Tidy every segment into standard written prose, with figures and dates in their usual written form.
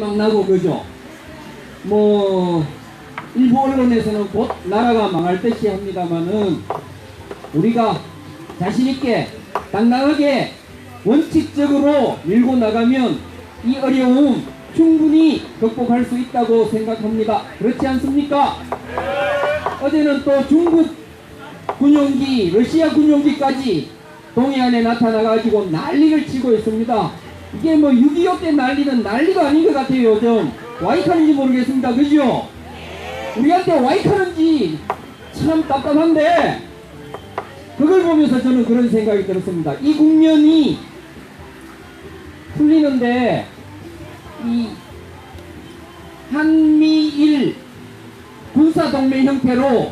막 나고 그죠. 뭐 일부 언론에서는 곧 나라가 망할 듯이 합니다만은 우리가 자신있게 당당하게 원칙적으로 밀고 나가면 이 어려움 충분히 극복할 수 있다고 생각합니다. 그렇지 않습니까? 어제는 또 중국 군용기, 러시아 군용기까지 동해안에 나타나가지고 난리를 치고 있습니다. 이게 뭐 6.25 때 난리는 난리가 아닌 것 같아요. 요즘 와이카는지 모르겠습니다. 그죠? 우리한테 와이카는지 참 답답한데 그걸 보면서 저는 그런 생각이 들었습니다. 이 국면이 풀리는데 이 한미일 군사동맹 형태로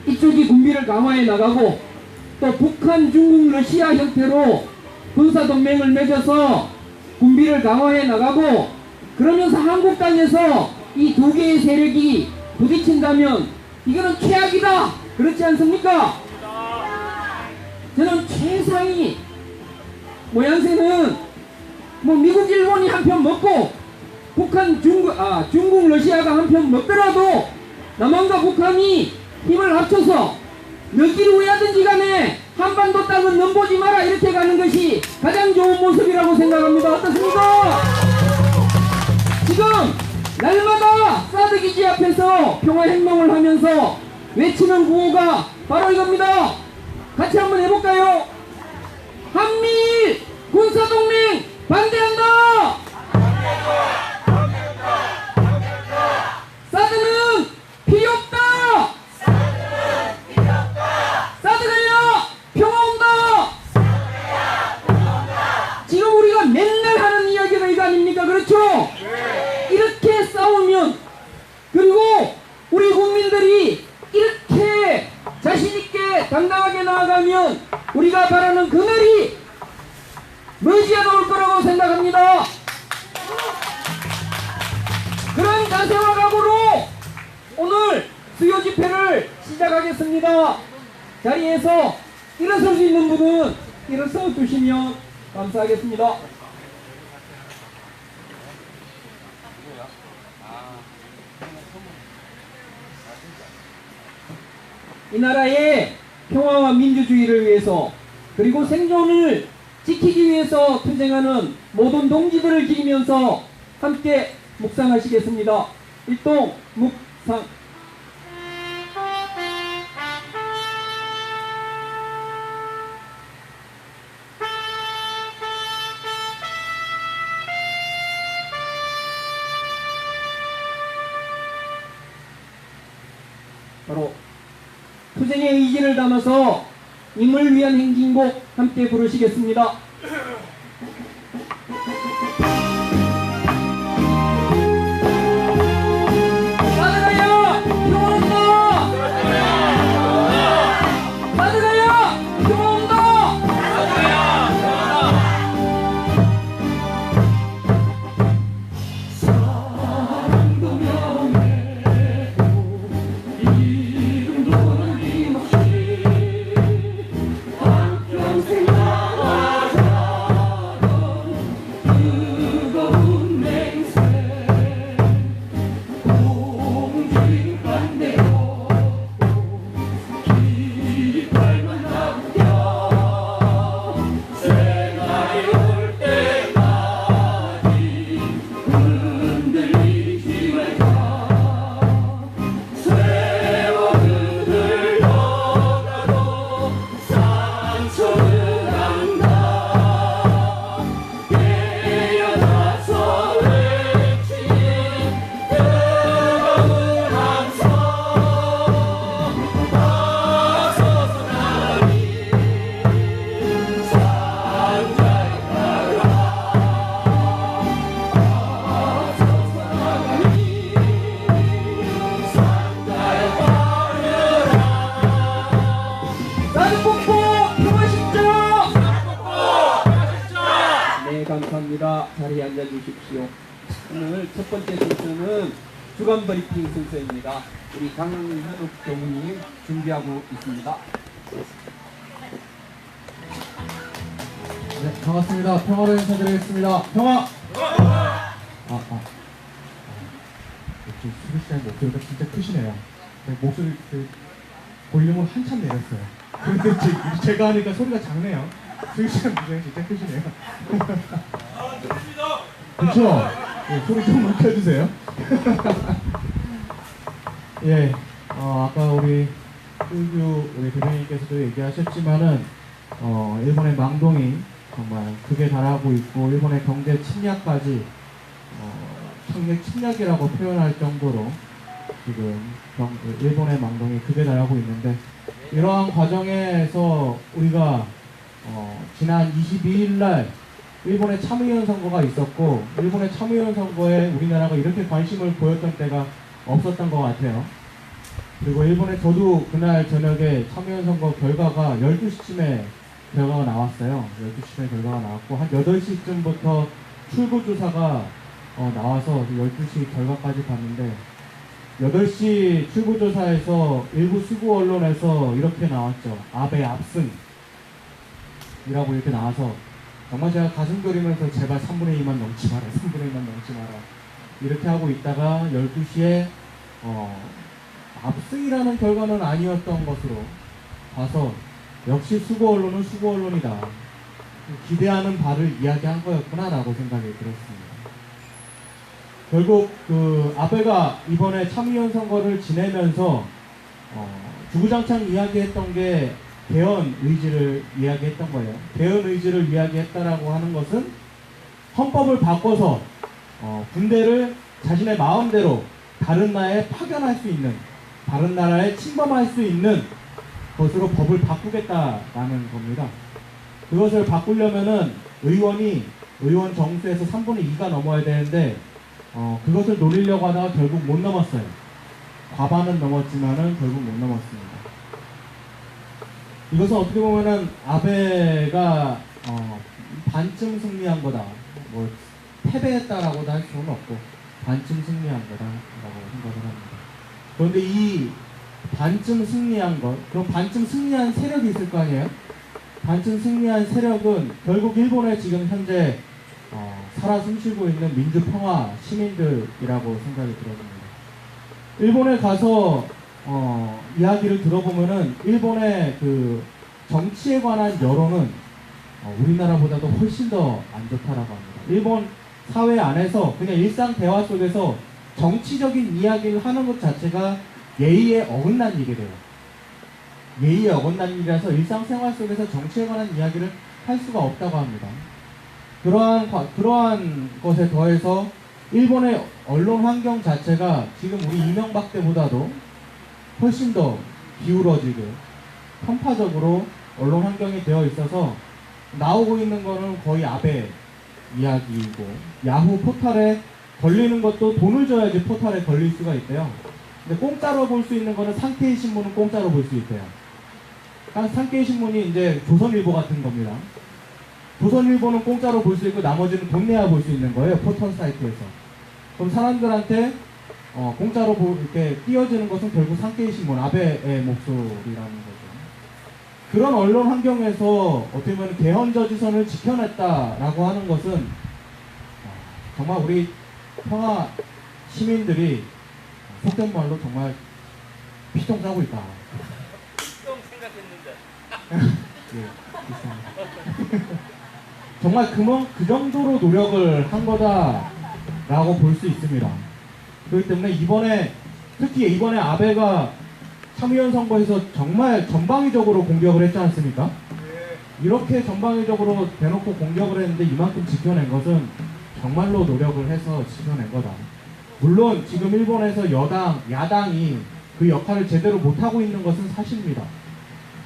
이쪽이 군비를 강화해 나가고 또 북한, 중국, 러시아 형태로 군사동맹을 맺어서 군비를 강화해 나가고 그러면서 한국 땅에서 이 두 개의 세력이 부딪힌다면 이거는 최악이다. 그렇지 않습니까? 저는 최상위 모양새는 뭐 미국, 일본이 한 편 먹고 북한, 중국, 러시아가 한 편 먹더라도 남한과 북한이 힘을 합쳐서 너끼리 왜 하든지 간에 한반도 땅은 넘보지 마라 이렇게 가는 것이 가장 좋은 모습이라고 생각합니다. 어떻습니까? 지금 날마다 사드 기지 앞에서 평화행동을 하면서 외치는 구호가 바로 이겁니다. 같이 한번 해볼까요? 한미일 군사동맹 반대한다! 사드는 필요 없다! 사드가 아니라 평화 온다! 지금 우리가 맨날 하는 이야기가 이거 아닙니까? 그렇죠? 이렇게 싸우면 그리고 우리 국민들이 이렇게 자신있게 당당하게 나아가면 우리가 바라는 그날이 머지않아 올 거라고 생각합니다. 그런 자세와 각오로 오늘 수요 집회를 시작하겠습니다. 자리에서 일어설 수 있는 분은 일어서 주시면 감사하겠습니다. 이 나라의 평화와 민주주의를 위해서 그리고 생존을 지키기 위해서 투쟁하는 모든 동지들을 기리면서 함께 묵상하시겠습니다. 일동 묵상. 바로 투쟁의 의지를 담아서 임을 위한 행진곡 함께 부르시겠습니다. 사드가야 평화 온다! 사드가야 평화 온다! 사랑도 명예도 이름도 남김없이 한평생 나아가던 뜨거운 맹세 공주인 반대로 깃발만 남겨 생각이 올 때까지 흔들리지 말자 세월은 흘러가도 상처는 안다 깨어나서 외치는 뜨거운 함성 나서서 나리 산자에 따라 나서서 나리 산자에 따르라 나는 폭포 평화식자 네 감사합니다. 자리에 앉아주십시오. 오늘 첫 번째 순서는 주간 브리핑 순서입니다. 우리 강현욱 교무님 준비하고 있습니다. 네, 반갑습니다. 평화를 인사드리겠습니다. 평화! 역시 수비시장 목소리가 진짜 크시네요. 목소리 볼륨을 한참 내렸어요. 그런데 제가 하니까 소리가 작네요. 수비시장 목소리가 진짜 크시네요. 그렇죠? 예, 소리 좀 높여주세요. 예, 아까 우리 대표님께서도 얘기하셨지만은 일본의 망동이 정말 극에 달하고 있고 일본의 경제 침략까지 경제 침략이라고 표현할 정도로 지금 일본의 망동이 극에 달하고 있는데 이러한 과정에서 우리가 지난 22일 날 일본의 참의원 선거가 있었고 일본의 참의원 선거에 우리나라가 이렇게 관심을 보였던 때가 없었던 것 같아요. 그리고 저도 그날 저녁에 참의원 선거 결과가 12시쯤에 결과가 나왔어요. 12시쯤에 결과가 나왔고 한 8시쯤부터 출구조사가 나와서 12시 결과까지 봤는데 8시 출구조사에서 일부 수구 언론에서 이렇게 나왔죠. 아베 압승 이라고 이렇게 나와서 정말 제가 가슴 졸이면서 제발 3분의 2만 넘지 마라 3분의 2만 넘지 마라 이렇게 하고 있다가 12시에 압승이라는 결과는 아니었던 것으로 봐서 역시 수구 언론은 수구 언론이다. 기대하는 바를 이야기한 거였구나 라고 생각이 들었습니다. 결국 아베가 이번에 참의원 선거를 지내면서 주구장창 이야기했던 게 개헌 의지를 이야기했던 거예요. 개헌 의지를 이야기했다라고 하는 것은 헌법을 바꿔서 군대를 자신의 마음대로 다른 나라에 파견할 수 있는 다른 나라에 침범할 수 있는 것으로 법을 바꾸겠다라는 겁니다. 그것을 바꾸려면은 의원 정수에서 3분의 2가 넘어야 되는데 그것을 노리려고 하다가 결국 못 넘었어요. 과반은 넘었지만은 결국 못 넘었습니다. 이것은 어떻게 보면은 아베가 반쯤 승리한 거다. 뭐 패배했다라고도 할 수는 없고 반쯤 승리한 거다라고 생각을 합니다. 그런데 이 반쯤 승리한 것, 그럼 반쯤 승리한 세력이 있을 거 아니에요? 반쯤 승리한 세력은 결국 일본에 지금 현재 살아 숨쉬고 있는 민주평화 시민들이라고 생각이 들어집니다. 일본에 가서 이야기를 들어보면은 일본의 그 정치에 관한 여론은 우리나라보다도 훨씬 더 안 좋다라고 합니다. 일본 사회 안에서 그냥 일상 대화 속에서 정치적인 이야기를 하는 것 자체가 예의에 어긋난 일이래요. 예의에 어긋난 일이라서 일상생활 속에서 정치에 관한 이야기를 할 수가 없다고 합니다. 그러한 것에 더해서 일본의 언론 환경 자체가 지금 우리 이명박 때보다도 훨씬 더 기울어지게 편파적으로 언론 환경이 되어 있어서 나오고 있는 거는 거의 아베 이야기이고 야후 포털에 걸리는 것도 돈을 줘야지 포털에 걸릴 수가 있대요. 근데 공짜로 볼 수 있는 거는 상케이 신문은 공짜로 볼 수 있대요. 상케이 신문이 이제 조선일보 같은 겁니다. 조선일보는 공짜로 볼 수 있고 나머지는 돈 내야 볼 수 있는 거예요. 포털 사이트에서. 그럼 사람들한테 공짜로 이렇게 띄워지는 것은 결국 상케이 신문, 아베의 목소리라는 거죠. 그런 언론 환경에서 어떻게 보면 개헌 저지선을 지켜냈다라고 하는 것은 정말 우리 평화 시민들이 속된 말로 정말 피똥 싸고 있다. 피똥 생각했는데. 예, 비슷합니다. 정말 그 정도로 노력을 한 거다라고 볼 수 있습니다. 그렇기 때문에 특히 이번에 아베가 참의원 선거에서 정말 전방위적으로 공격을 했지 않습니까? 이렇게 전방위적으로 대놓고 공격을 했는데 이만큼 지켜낸 것은 정말로 노력을 해서 지켜낸 거다. 물론 지금 일본에서 야당이 그 역할을 제대로 못하고 있는 것은 사실입니다.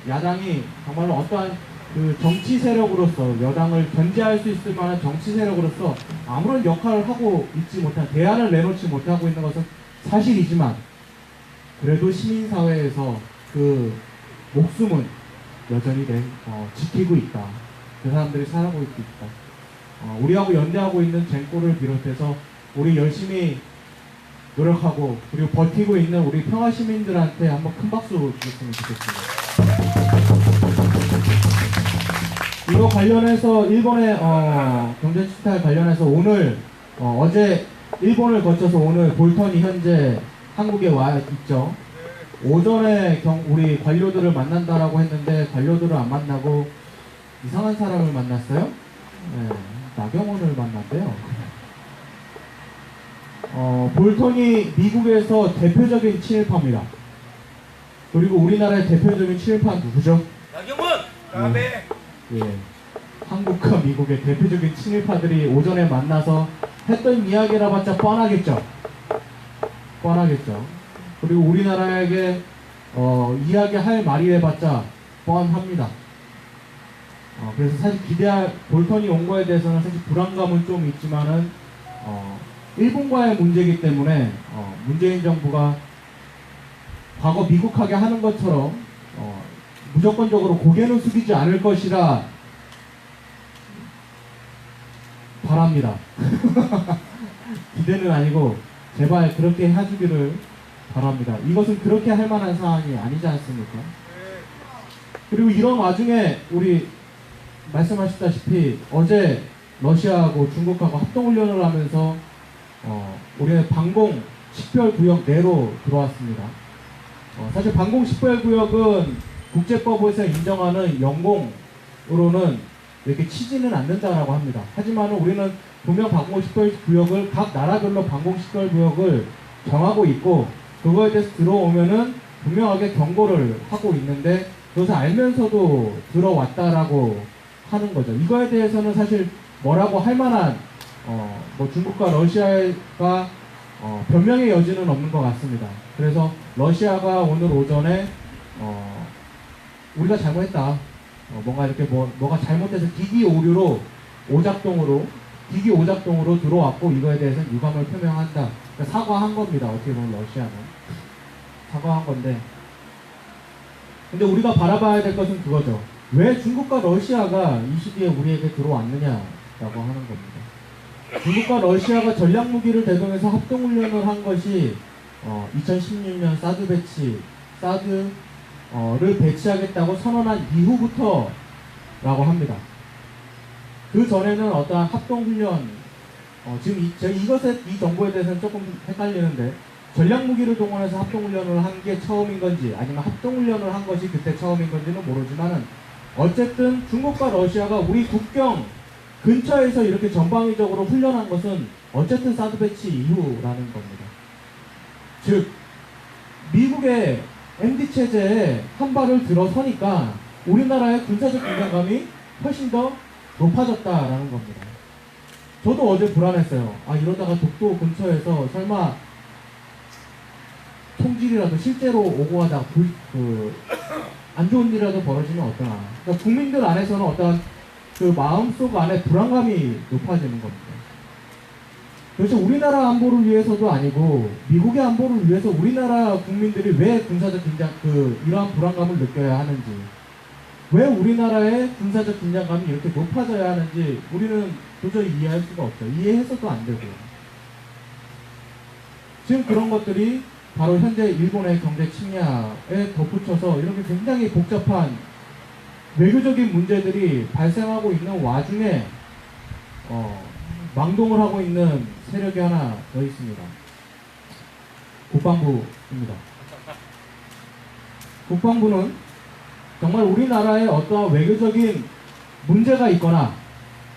야당이 정말로 어떠한 그 정치 세력으로서 여당을 견제할 수 있을 만한 정치 세력으로서 아무런 역할을 하고 있지 못한 대안을 내놓지 못하고 있는 것은 사실이지만 그래도 시민사회에서 그 목숨은 여전히 지키고 있다. 그 사람들이 살아가고 있다. 우리하고 연대하고 있는 젠꼬를 비롯해서 우리 열심히 노력하고 그리고 버티고 있는 우리 평화시민들한테 한번 큰 박수 주셨으면 좋겠습니다. 이거 관련해서 일본의 경제 수탈 관련해서 오늘 어제 일본을 거쳐서 오늘 볼턴이 현재 한국에 와 있죠. 오전에 우리 관료들을 만난다라고 했는데 관료들을 안 만나고 이상한 사람을 만났어요. 네, 나경원을 만났대요. 볼턴이 미국에서 대표적인 친일파입니다. 그리고 우리나라의 대표적인 친일파 누구죠? 나경원! 아베! 예. 한국과 미국의 대표적인 친일파들이 오전에 만나서 했던 이야기라 봤자 뻔하겠죠. 뻔하겠죠. 그리고 우리나라에게 이야기할 말이 해봤자 뻔합니다. 그래서 사실 볼턴이 온 거에 대해서는 사실 불안감은 좀 있지만은 일본과의 문제이기 때문에 문재인 정부가 과거 미국하게 하는 것처럼 무조건적으로 고개는 숙이지 않을 것이라 바랍니다. 기대는 아니고 제발 그렇게 해주기를 바랍니다. 이것은 그렇게 할 만한 사안이 아니지 않습니까? 그리고 이런 와중에 우리 말씀하셨다시피 어제 러시아하고 중국하고 합동훈련을 하면서 우리는 방공 식별구역 내로 들어왔습니다. 사실 방공 식별구역은 국제법에서 인정하는 영공으로는 이렇게 치지는 않는다라고 합니다. 하지만 우리는 분명 방공 식별구역을 각 나라별로 방공 식별구역을 정하고 있고 그거에 대해서 들어오면은 분명하게 경고를 하고 있는데 그것을 알면서도 들어왔다라고 하는 거죠. 이거에 대해서는 사실 뭐라고 할 만한 뭐 중국과 러시아가 변명의 여지는 없는 것 같습니다. 그래서 러시아가 오늘 오전에 우리가 잘못했다. 뭔가 이렇게 뭐가 잘못해서 기기 오류로 기기 오작동으로 들어왔고 이거에 대해서 유감을 표명한다. 그러니까 사과한 겁니다. 어떻게 보면 러시아는 사과한 건데. 근데 우리가 바라봐야 될 것은 그거죠. 왜 중국과 러시아가 이 시기에 우리에게 들어왔느냐라고 하는 겁니다. 중국과 러시아가 전략 무기를 대동해서 합동훈련을 한 것이 2016년 사드를 배치하겠다고 선언한 이후부터라고 합니다. 그 전에는 어떠한 합동훈련, 지금 이 정보에 대해서는 조금 헷갈리는데, 전략 무기를 동원해서 합동훈련을 한 게 처음인 건지, 아니면 합동훈련을 한 것이 그때 처음인 건지는 모르지만은, 어쨌든 중국과 러시아가 우리 국경 근처에서 이렇게 전방위적으로 훈련한 것은 어쨌든 사드 배치 이후라는 겁니다. 즉, 미국의 MD 체제에 한 발을 들어서니까 우리나라의 군사적 긴장감이 훨씬 더 높아졌다라는 겁니다. 저도 어제 불안했어요. 이러다가 독도 근처에서 설마 총질이라도 실제로 오고 가다가 안 좋은 일이라도 벌어지면 어떠나. 그러니까 국민들 안에서는 어떤 그 마음속 안에 불안감이 높아지는 겁니다. 그래서 우리나라 안보를 위해서도 아니고 미국의 안보를 위해서 우리나라 국민들이 왜 군사적 이러한 불안감을 느껴야 하는지, 왜 우리나라의 군사적 긴장감이 이렇게 높아져야 하는지 우리는 도저히 이해할 수가 없어요. 이해해서도 안 되고요. 지금 그런 것들이 바로 현재 일본의 경제 침략에 덧붙여서 이렇게 굉장히 복잡한 외교적인 문제들이 발생하고 있는 와중에 망동을 하고 있는 세력이 하나 더 있습니다. 국방부입니다. 국방부는 정말 우리나라에 어떠한 외교적인 문제가 있거나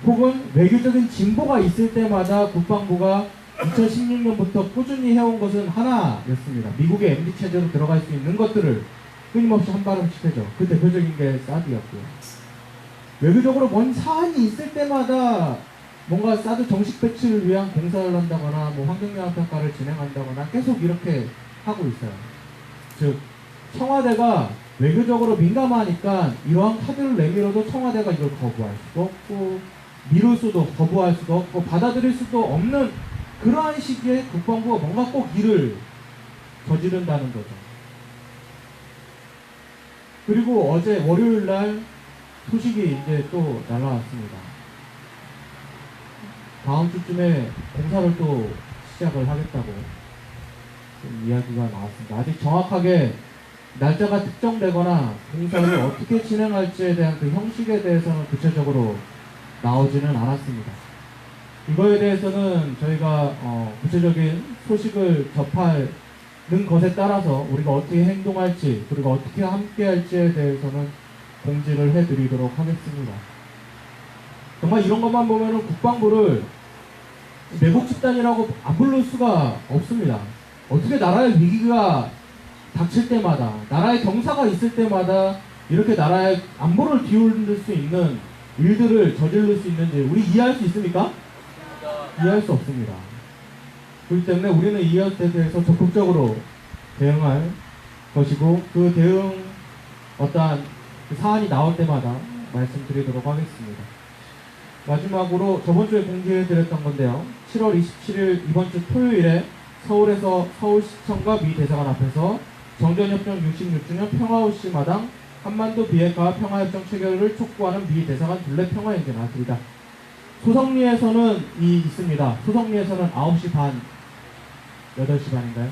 혹은 외교적인 진보가 있을 때마다 국방부가 2016년부터 꾸준히 해온 것은 하나였습니다. 미국의 MD 체제로 들어갈 수 있는 것들을 끊임없이 한 발음씩 해죠. 그 대표적인 게 사드였고요. 외교적으로 뭔 사안이 있을 때마다 뭔가 사드 정식 배치를 위한 공사를 한다거나 뭐 환경영향 평가를 진행한다거나 계속 이렇게 하고 있어요. 즉 청와대가 외교적으로 민감하니까 이러한 카드를 내밀어도 청와대가 이걸 거부할 수도 없고 미룰 수도 거부할 수도 없고 받아들일 수도 없는 그러한 시기에 국방부가 뭔가 꼭 일을 저지른다는 거죠. 그리고 어제 월요일날 소식이 이제 또 날라왔습니다. 다음 주쯤에 공사를 또 시작을 하겠다고 좀 이야기가 나왔습니다. 아직 정확하게 날짜가 특정되거나 공사를 어떻게 진행할지에 대한 그 형식에 대해서는 구체적으로 나오지는 않았습니다. 이거에 대해서는 저희가 구체적인 소식을 접하는 것에 따라서 우리가 어떻게 행동할지 그리고 어떻게 함께할지에 대해서는 공지를 해드리도록 하겠습니다. 정말 이런 것만 보면은 국방부를 매국 집단이라고 안 부를 수가 없습니다. 어떻게 나라의 위기가 닥칠 때마다, 나라의 경사가 있을 때마다 이렇게 나라의 안보를 기울일 수 있는 일들을 저지를 수 있는지 우리 이해할 수 있습니까? 이해할 수 없습니다. 그렇기 때문에 우리는 이것에 대해서 적극적으로 대응할 것이고 그 대응 어떠한 그 사안이 나올 때마다 말씀드리도록 하겠습니다. 마지막으로 저번주에 공지해드렸던 건데요. 7월 27일 이번주 토요일에 서울에서 서울시청과 미 대사관 앞에서 정전협정 66주년 평화호시 마당 한반도 비핵화 평화협정 체결을 촉구하는 미 대사관 둘레 평화행진 하겠습니다. 소성리에서는 있습니다. 소성리에서는 9시 반, 8시 반인가요?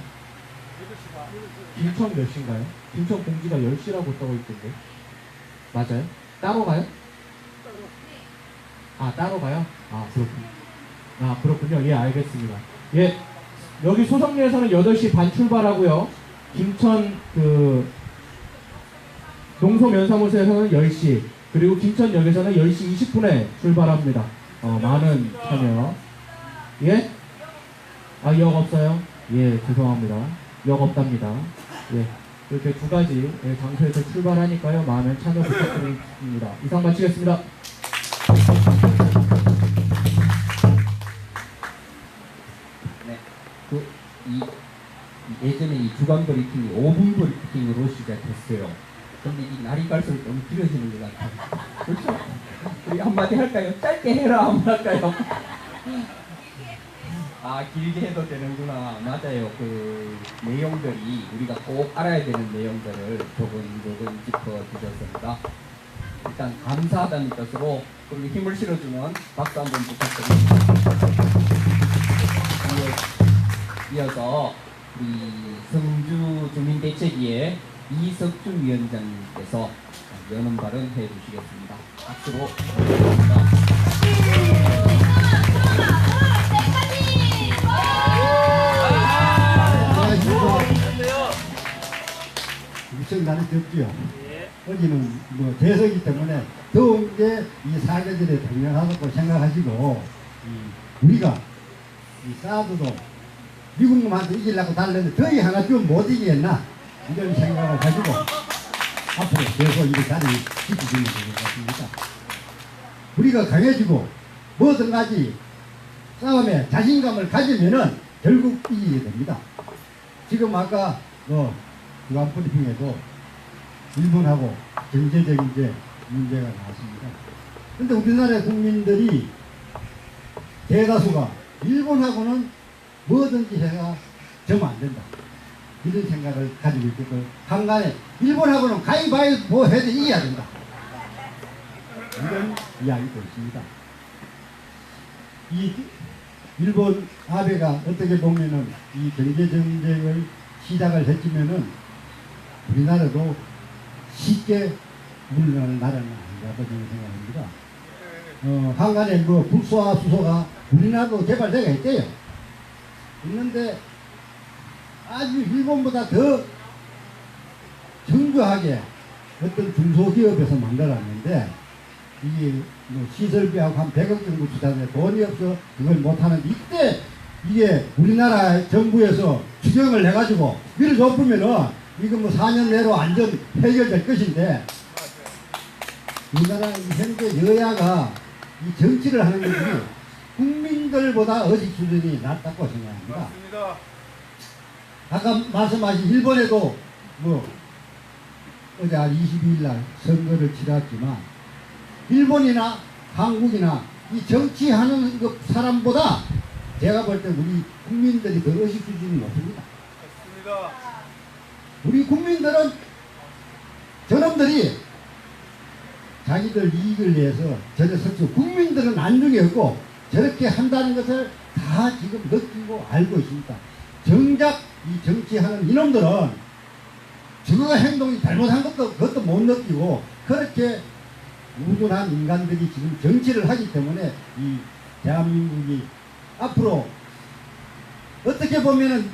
김천 몇 시인가요? 김천 공지가 10시라고 써고 있던데. 맞아요? 따로 가요? 따로 가요? 그렇군요. 그렇군요. 예, 알겠습니다. 예, 여기 소성리에서는 8시 반 출발하고요. 김천 농소면사무소에서는 10시, 그리고 김천역에서는 10시 20분에 출발합니다. 많은 참여. 예? 역 없어요? 예, 죄송합니다. 역 없답니다. 예, 이렇게 두 가지 장소에서 출발하니까요. 많은 참여 부탁드립니다. 이상 마치겠습니다. 네. 예전에 이 주간 브리핑이 5분 브리핑으로 시작했어요. 근데 이 날이 갈수록 너무 길어지는 것 같아요. 그렇죠? 우리 한마디 할까요? 짧게 해라 한번 할까요? 길게 해도 되는구나. 맞아요. 그 내용들이 우리가 꼭 알아야 되는 내용들을 조금 짚어주셨습니다. 일단 감사하다는 뜻으로 그럼 힘을 실어주는 박수 한번 부탁드립니다. 이어서 우리 성주 주민대책위의 이석준 위원장님께서 여는 발언 해주시겠습니다. 박수로 부탁드립니다. 무척 날이 덥지요. 여기는 뭐 대서이기 때문에 더운 게 이 사계절에 당연하다고 생각하시고 우리가 이 사드도 미국 놈한테 이기려고 달렸는데 더위 하나 좀 못 이기겠나 이런 생각을 가지고 앞으로 계속 이 자리를 지키시면 될 것 같습니다. 우리가 강해지고 뭐든 가지 싸움에 자신감을 가지면은 결국 이기게 됩니다. 지금 아까 주간 브리핑에도 일본하고 경제적인 이제 문제가 나왔습니다. 그런데 우리나라의 국민들이 대다수가 일본하고는 뭐든지 해가 정 안 된다. 이런 생각을 가지고 있고 한간에 일본하고는 가위바위보 해도 이겨야 된다. 이런 이야기도 있습니다. 이 일본 아베가 어떻게 보면은 이 경제정책을 시작을 했지면은 우리나라도 쉽게 물러날 나라는 아니라고 저는 생각합니다. 한간에 뭐 불소와 수소가 우리나라도 개발되어 있대요. 있는데 아주 일본보다 더 정교하게 어떤 중소기업에서 만들었는데 이게 뭐 시설비하고 한 100억 정도 투자하는데 돈이 없어 그걸 못하는데 이때 이게 우리나라 정부에서 추경을 해가지고 밀어줬으면은 이거 뭐 4년 내로 안전 해결될 것인데 우리나라 현재 여야가 이 정치를 하는 것이 국민들보다 의식 수준이 낮다고 생각합니다. 맞습니다. 아까 말씀하신 일본에도 뭐 어제 22일 날 선거를 치렀지만 일본이나 한국이나 이 정치하는 그 사람보다 제가 볼 때 우리 국민들이 더 의식 수준이 높습니다. 맞습니다. 우리 국민들은 저놈들이 자기들 이익을 위해서 저를 설치 국민들은 안중에 없고 저렇게 한다는 것을 다 지금 느끼고 알고 있습니다. 정작 이 정치하는 이놈들은 저거 행동이 잘못한 것도 그것도 못 느끼고 그렇게 우둔한 인간들이 지금 정치를 하기 때문에 이 대한민국이 앞으로 어떻게 보면은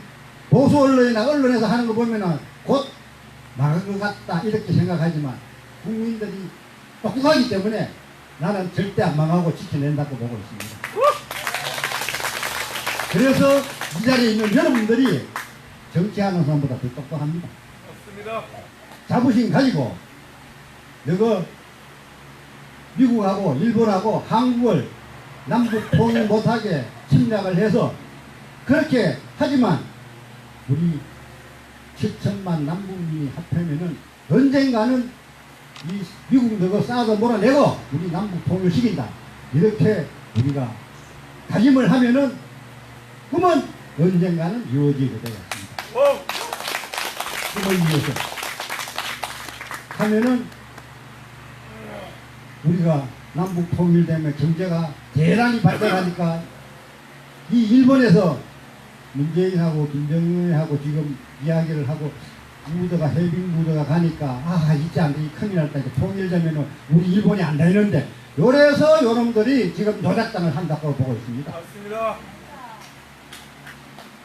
보수 언론이나 언론에서 하는 거 보면은 곧 망할 것 같다 이렇게 생각하지만 국민들이 똑똑하기 때문에 나는 절대 안 망하고 지켜낸다고 보고 있습니다. 그래서 이 자리에 있는 여러분들이 정치하는 사람보다 더 똑똑합니다. 맞습니다. 자부심 가지고 너가 미국하고 일본하고 한국을 남북 통일 못하게 침략을 해서 그렇게 하지만 우리 7천만 남북민이 합하면은 언젠가는 이 미국 너가 싸서 몰아내고 우리 남북 통일시킨다 이렇게 우리가 다짐을 하면은 그러면 언젠가는 이루어지게 되겠습니다. 그걸 위해서 하면은 우리가 남북 통일되면 경제가 대단히 발달하니까 이 일본에서 문재인하고 김정은하고 지금 이야기를 하고 무더가 해빙 무더가 가니까 아 있지 않게 큰일 났다 이제 통일되면은 우리 일본이 안 되는데 요래서 요놈들이 지금 조작당을 한다고 보고 있습니다. 맞습니다.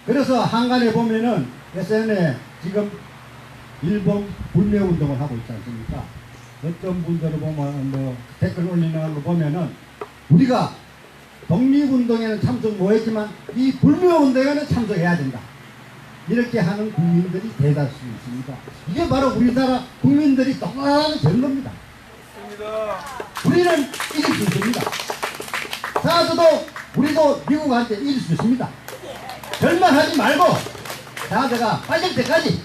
그래서 한간에 보면은 SNS에 지금 일본 불매운동을 하고 있지 않습니까? 어떤 분들을 보면 뭐 댓글 올리는 거 보면은 우리가 독립운동에는 참석 못했지만 이 불매운동에는 참석해야 된다. 이렇게 하는 국민들이 대다수 있습니다. 이게 바로 우리나라 국민들이 똑똑한 전부입니다. 맞습니다. 우리는 이길 수 있습니다. 사드도 우리도 미국한테 이길 수 있습니다. 절망하지 말고 자드가 빠질 때까지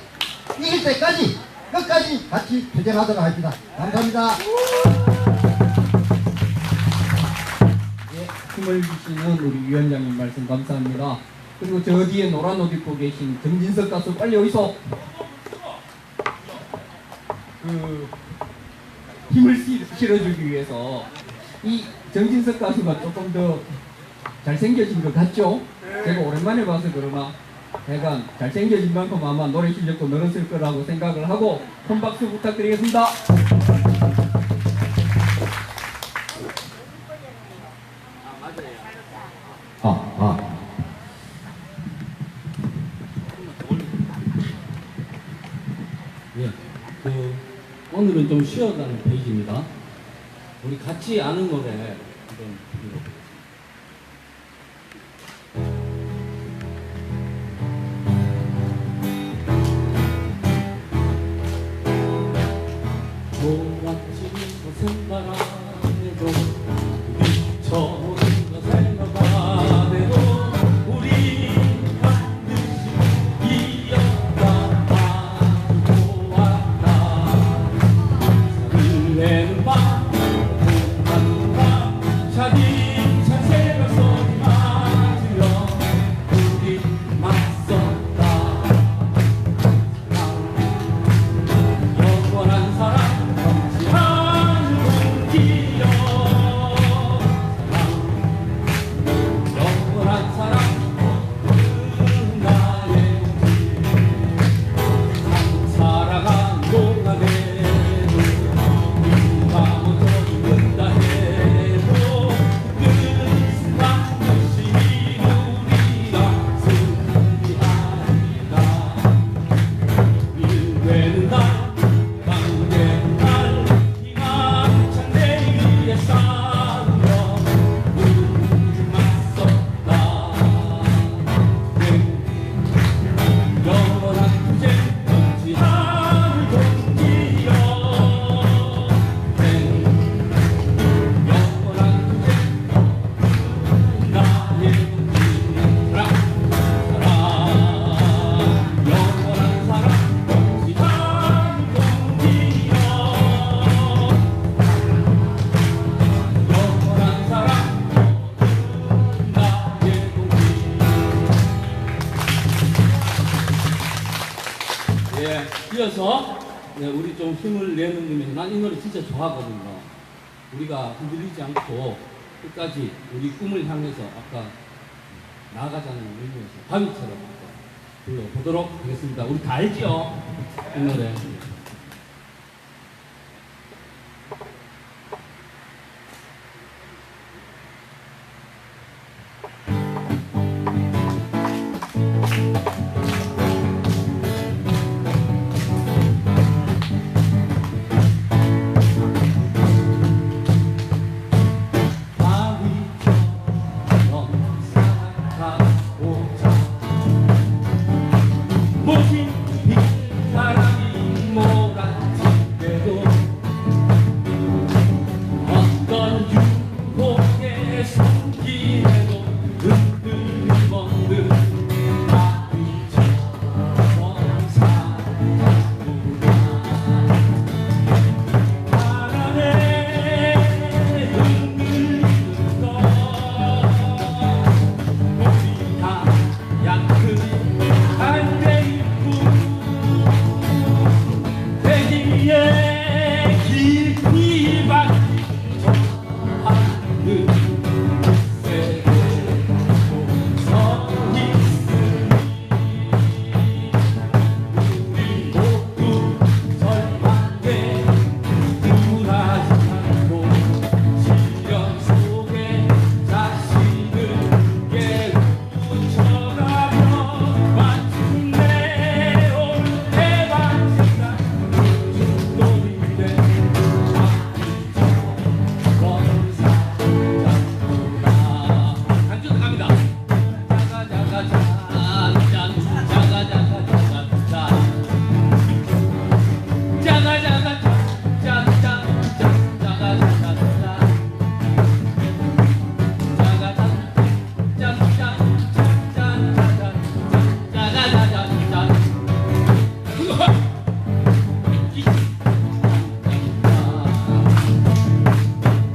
이길 때까지 끝까지 같이 투쟁하도록 합시다. 감사합니다. 힘을 주시는 우리 위원장님 말씀 감사합니다. 그리고 저 뒤에 노란 옷 입고 계신 정진석 가수 빨리 어디서 그 힘을 실어주기 위해서 이 정진석 가수가 조금 더 잘생겨진 것 같죠? 제가 오랜만에 봐서 그러나 약간 잘생겨진 만큼 아마 노래 실력도 늘었을 거라고 생각을 하고 큰 박수 부탁드리겠습니다. 예, 오늘은 좀 쉬어가는 페이지입니다. 우리 같이 아는 노래 한번 부르겠습니다. 모락진 것은 바람에도 미쳐오는 것을 너가대도 우리 반드시 이어가 가지고 왔다. 설레는 밤 공한 밤 차디찬 새벽 소리 맞으며 우리 맞섰다. 영원한 사랑 영원한 사랑 나의 살아간 동안에도 우리가 먼저 죽는다 해도 그 순간 역시 우리가 승리하리라. 일되는 날 가운데 날 희망찬 내일에 싸우며 우리 맞섰다. 영원한 투쟁 정치하는 동지여 영원한 투쟁 나의 동지 사랑 영원한 사랑 정치하는 동지여 영원한 사랑 나의 동지. 예, 이어서 우리 좀 힘을 내는 의미에서 난 이 노래 진짜 좋아하거든요. 우리가 흔들리지 않고 끝까지 우리 꿈을 향해서 아까 나아가자는 의미에서 바위처럼 한번 불러보도록 하겠습니다. 우리 다 알지요? 이 노래. 모신 빗바람이 몰아치게도 어떤 유혹의 손길에도 흔들먹는 아이처럼 살아오라. 바람에 흔들리는 것 우리 다 약간 안돼있고 돼지의 깊이 박힌 저 하늘 세계로 서 있으니 우리 모두 절망에 굴하지 않고 시련 속에 자신을 깨우쳐가며 마침내 올 해방신다 우주놀이대 아이처럼 살아오라. 한줄 갑니다.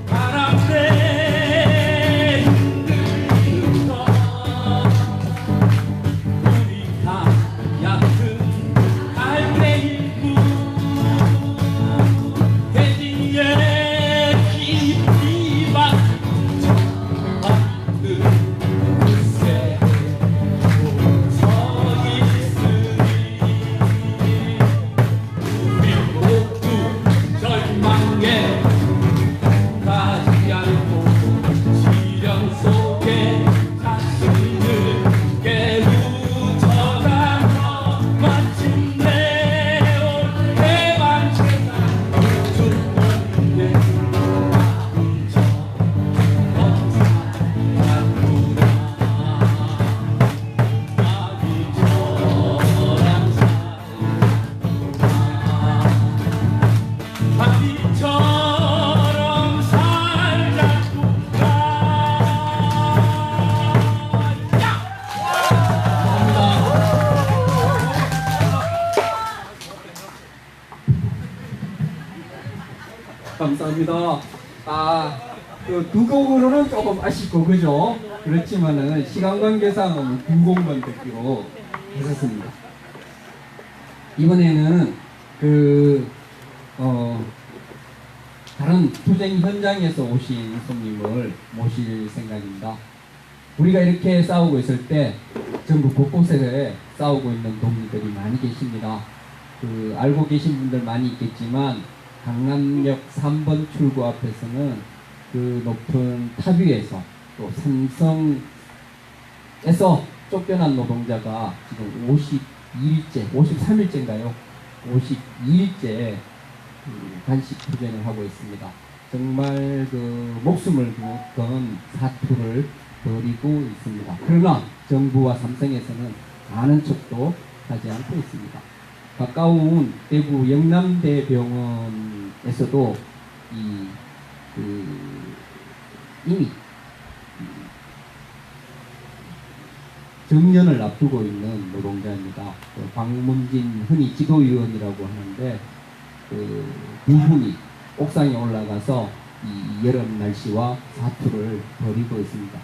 바람에 흔들리는 것 우리 다 얕은 갈매기뿐 돼지의 깊이 박힌 저 하늘 세계로 서 있으니 우리 모두 절망에 가지 않고 시련 속에 자신을 깨우쳐가며 마침내 올 해방체가 우주놀이대 아이처럼 살아오라. 아기처럼 살자꾸나. 감사합니다. 그 두 곡으로는 조금 아쉽고 그죠? 그렇지만은 시간 관계상 두 곡만 듣기로 했었습니다. 이번에는 다른 투쟁 현장에서 오신 손님을 모실 생각입니다. 우리가 이렇게 싸우고 있을 때 전국 곳곳에 싸우고 있는 동지들이 많이 계십니다. 알고 계신 분들 많이 있겠지만 강남역 3번 출구 앞에서는 그 높은 탑 위에서 또 삼성에서 쫓겨난 노동자가 지금 52일째, 53일째인가요? 52일째 단식 투쟁을 하고 있습니다. 정말 목숨을 건 사투를 벌이고 있습니다. 그러나 정부와 삼성에서는 아는 척도 하지 않고 있습니다. 가까운 대구 영남대병원에서도 이미 정년을 앞두고 있는 노동자입니다. 박문진 흔히 지도위원이라고 하는데 두 분이 옥상에 올라가서 이 여름 날씨와 사투를 벌이고 있습니다.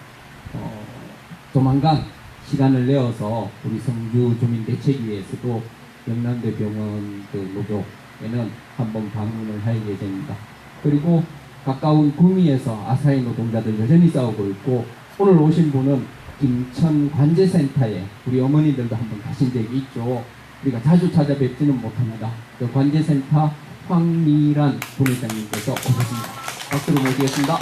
조만간 시간을 내어서 우리 성주 주민대책위에서도 영남대병원 노조에는 한번 방문을 할 예정입니다. 그리고 가까운 구미에서 아사히 노동자들 여전히 싸우고 있고, 오늘 오신 분은 김천 관제센터에 우리 어머니들도 한번 가신 적이 있죠. 우리가 자주 찾아뵙지는 못합니다. 그 관제센터 황미란 부회장님께서 오셨습니다. 박수로 모시겠습니다.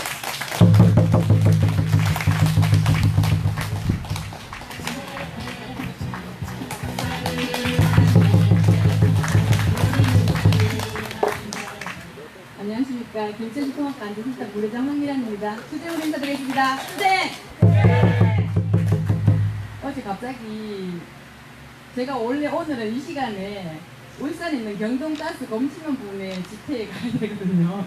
안녕하십니까. 김천시 통합관제센터 부회장 황미란입니다. 투쟁을 인사드리겠습니다. 투쟁! 어제 갑자기 제가 원래 오늘은 이 시간에 울산에 있는 경동가스 검침원 부분에 집회에 가야 되거든요.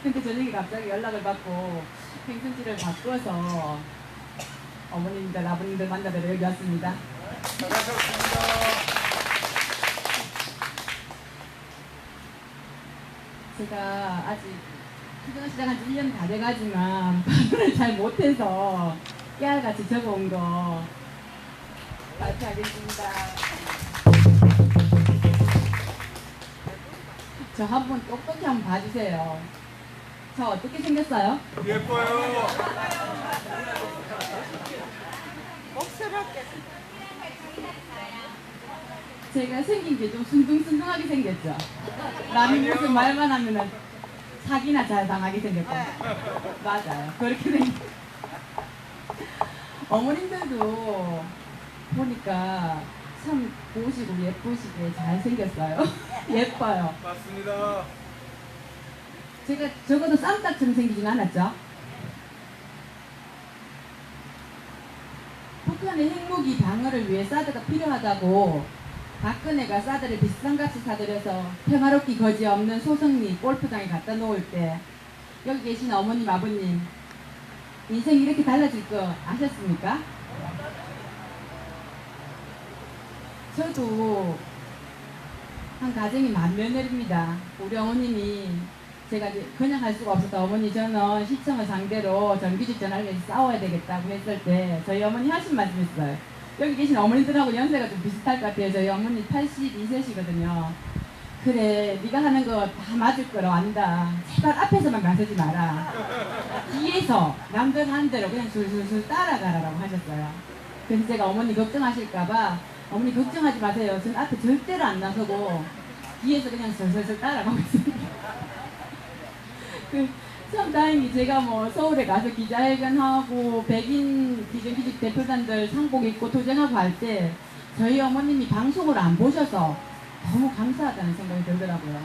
근데 저녁에 갑자기 연락을 받고 행선지를 바꿔서 어머님들, 아버님들 만나뵈러 여기 왔습니다. 잘하셨습니다. 제가 아직 투쟁을 시작한 지 1년 다 돼가지만 발언을 잘 못해서 깨알같이 적어온 거 발표하겠습니다. 저 한 번 똑똑히 한번 봐주세요. 저 어떻게 생겼어요? 예뻐요. 제가 생긴 게 좀 순둥순둥하게 생겼죠? 남이 무슨 말만 하면은 사기나 잘 당하게 생겼고. 맞아요. 그렇게 생겼 어머님들도 보니까 참 보시고 예쁘시게 잘 생겼어요. 예뻐요. 맞습니다. 제가 적어도 쌈딱처럼 생기진 않았죠? 북한의 핵무기 방어를 위해 사드가 필요하다고 박근혜가 사드를 비싼 값에 사들여서 평화롭기 거지없는 소성리 골프장에 갖다 놓을 때 여기 계신 어머님, 아버님 인생이 이렇게 달라질 거 아셨습니까? 저도 한 가정이 맏며느리입니다. 우리 어머님이 제가 이제 그냥 할 수가 없어서 어머니 저는 시청을 상대로 정규직 전화를 위해서 싸워야 되겠다고 했을 때 저희 어머니 하신 말씀 있어요. 여기 계신 어머니들하고 연세가 좀 비슷할 것 같아요. 저희 어머니 82세시거든요. 그래 네가 하는 거 다 맞을 거라 안다. 제발 앞에서만 나서지 마라. 뒤에서 남들 하는 대로 그냥 술술술 따라가라고 하셨어요. 그래서 제가 어머니 걱정하실까봐 어머니 걱정하지 마세요. 저는 앞에 절대로 안 나서고 뒤에서 그냥 슬슬슬 따라가고 있습니다. 참 다행히 제가 뭐 서울에 가서 기자회견하고 백인 비정규직 대표단들 상복 입고 도쟁하고 할 때 저희 어머님이 방송을 안 보셔서 너무 감사하다는 생각이 들더라고요.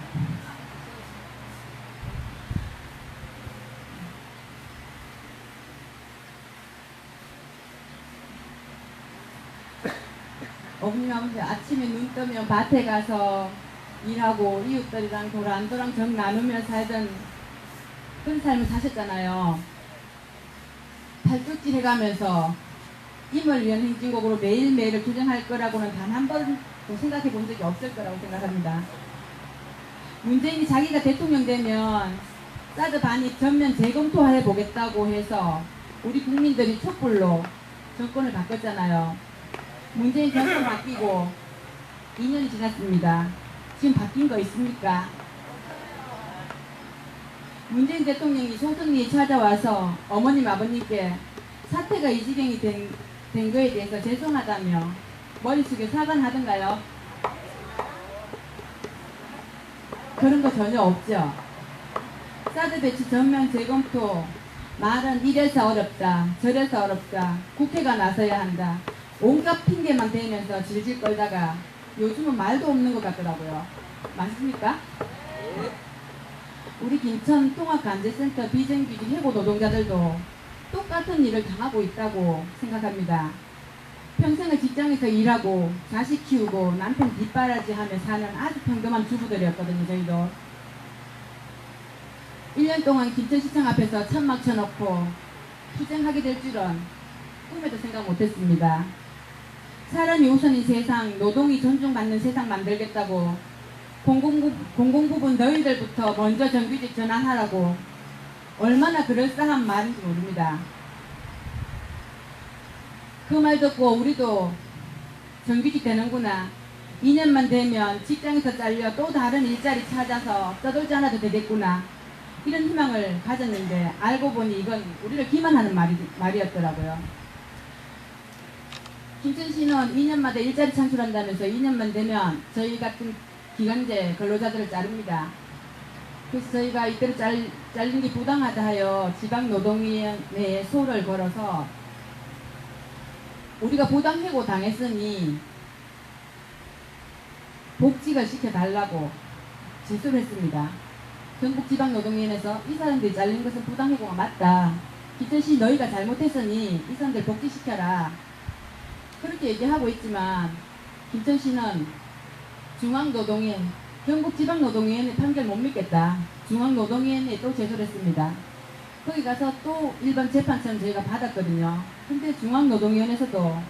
어머님 아버지 아침에 눈 뜨면 밭에 가서 일하고 이웃들이랑 도란도랑 정 나누며 살던 그런 삶을 사셨잖아요. 팔뚝질 해가면서 임을 위한 행진곡으로 매일매일을 투쟁할 거라고는 단 한 번도 생각해 본 적이 없을 거라고 생각합니다. 문재인이 자기가 대통령 되면 사드 반입 전면 재검토해 보겠다고 해서 우리 국민들이 촛불로 정권을 바꿨잖아요. 문재인 정권 바뀌고 2년이 지났습니다. 지금 바뀐 거 있습니까? 문재인 대통령이 소승리에 찾아와서 어머님 아버님께 사태가 이 지경이 된 거에 대해서 죄송하다며 머릿속에 사과는 하던가요? 그런 거 전혀 없죠. 사드 배치 전면 재검토 말은 이래서 어렵다 저래서 어렵다 국회가 나서야 한다 온갖 핑계만 대면서 질질 끌다가 요즘은 말도 없는 것 같더라고요. 맞습니까? 우리 김천 통합간제센터 비정규직 해고 노동자들도 똑같은 일을 당하고 있다고 생각합니다. 평생을 직장에서 일하고 자식 키우고 남편 뒷바라지하며 사는 아주 평범한 주부들이었거든요. 저희도 1년 동안 김천시청 앞에서 천막 쳐놓고 투쟁하게 될 줄은 꿈에도 생각 못했습니다. 사람이 우선인 세상, 노동이 존중받는 세상 만들겠다고 공공부문 너희들부터 먼저 정규직 전환하라고 얼마나 그럴싸한 말인지 모릅니다. 그 말 듣고 우리도 정규직 되는구나. 2년만 되면 직장에서 잘려 또 다른 일자리 찾아서 떠돌지 않아도 되겠구나. 이런 희망을 가졌는데 알고 보니 이건 우리를 기만하는 말이었더라고요. 김천시는 2년마다 일자리 창출한다면서 2년만 되면 저희 같은 기간제 근로자들을 자릅니다. 그래서 저희가 이때를 잘린 게 부당하다 하여 지방노동위원회에 소를 걸어서 우리가 부당해고 당했으니 복직을 시켜달라고 제소를 했습니다. 전국지방노동위원회에서 이 사람들이 잘린 것은 부당해고가 맞다. 김천시 너희가 잘못했으니 이 사람들 복직시켜라. 그렇게 얘기하고 있지만 김천시는 중앙노동위원, 경북지방노동위원회 판결 못 믿겠다. 중앙노동위원회에 또 제소를 했습니다. 거기 가서 또 일반 재판처럼 저희가 받았거든요. 근데 중앙노동위원회에서도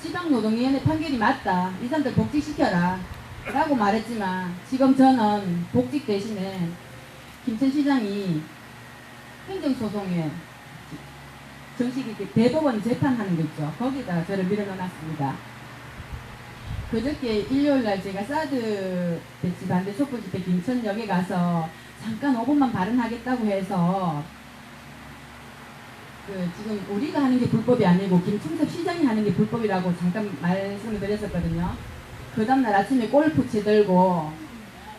지방노동위원회 판결이 맞다. 이 사람들 복직시켜라. 라고 말했지만 지금 저는 복직 대신에 김천시장이 행정소송에 정식 이렇게 대법원 재판하는 거 있죠. 거기다 저를 밀어넣어놨습니다. 그저께 일요일날 제가 사드 배치 반대 촛불 집회 김천역에 가서 잠깐 5분만 발언하겠다고 해서 지금 우리가 하는 게 불법이 아니고 김충섭 시장이 하는 게 불법이라고 잠깐 말씀을 드렸었거든요. 그 다음날 아침에 골프채 들고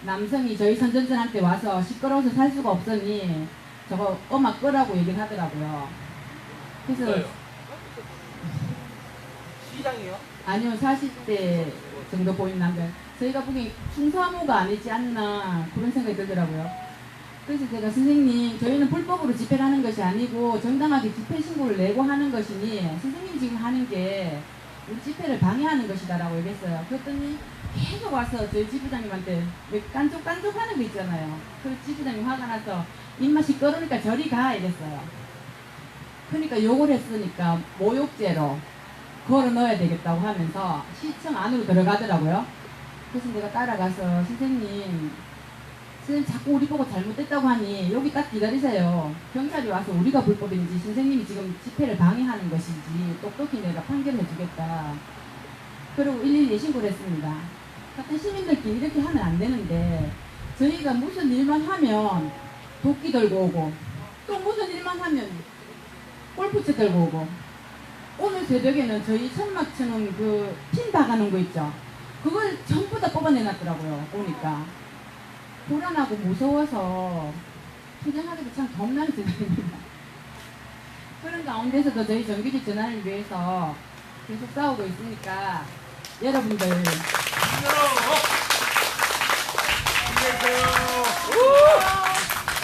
남성이 저희 선전전한테 와서 시끄러워서 살 수가 없으니 저거 음악 끄라고 얘기를 하더라고요. 그래서 시장이요? 아니요, 40대 정도 보이는 남자. 저희가 보기엔 충사무가 아니지 않나 그런 생각이 들더라고요. 그래서 제가 선생님, 저희는 불법으로 집회를 하는 것이 아니고 정당하게 집회 신고를 내고 하는 것이니 선생님이 지금 하는 게 우리 집회를 방해하는 것이다라고 얘기했어요. 그랬더니 계속 와서 저희 지부장님한테 왜 깐족깐족하는 거 있잖아요. 그 지부장님 화가 나서 입맛이 끓으니까 저리 가 이랬어요. 그러니까 욕을 했으니까 모욕죄로 걸어 넣어야 되겠다고 하면서 시청 안으로 들어가더라고요. 그래서 내가 따라가서 선생님 자꾸 우리 보고 잘못됐다고 하니 여기 딱 기다리세요. 경찰이 와서 우리가 불법인지 선생님이 지금 집회를 방해하는 것인지 똑똑히 내가 판결해 주겠다. 그리고 112에 신고를 했습니다. 같은 시민들끼리 이렇게 하면 안 되는데 저희가 무슨 일만 하면 도끼 들고 오고 또 무슨 일만 하면 골프채 들고 오고 오늘 새벽에는 저희 천막 치는 그 핀 박아놓은 거 있죠. 그걸 전부 다 뽑아내놨더라고요. 오니까 불안하고 무서워서 투쟁하기도 참 겁나는 세상입니다. 그런 가운데서도 저희 정규직 전환을 위해서 계속 싸우고 있으니까 여러분들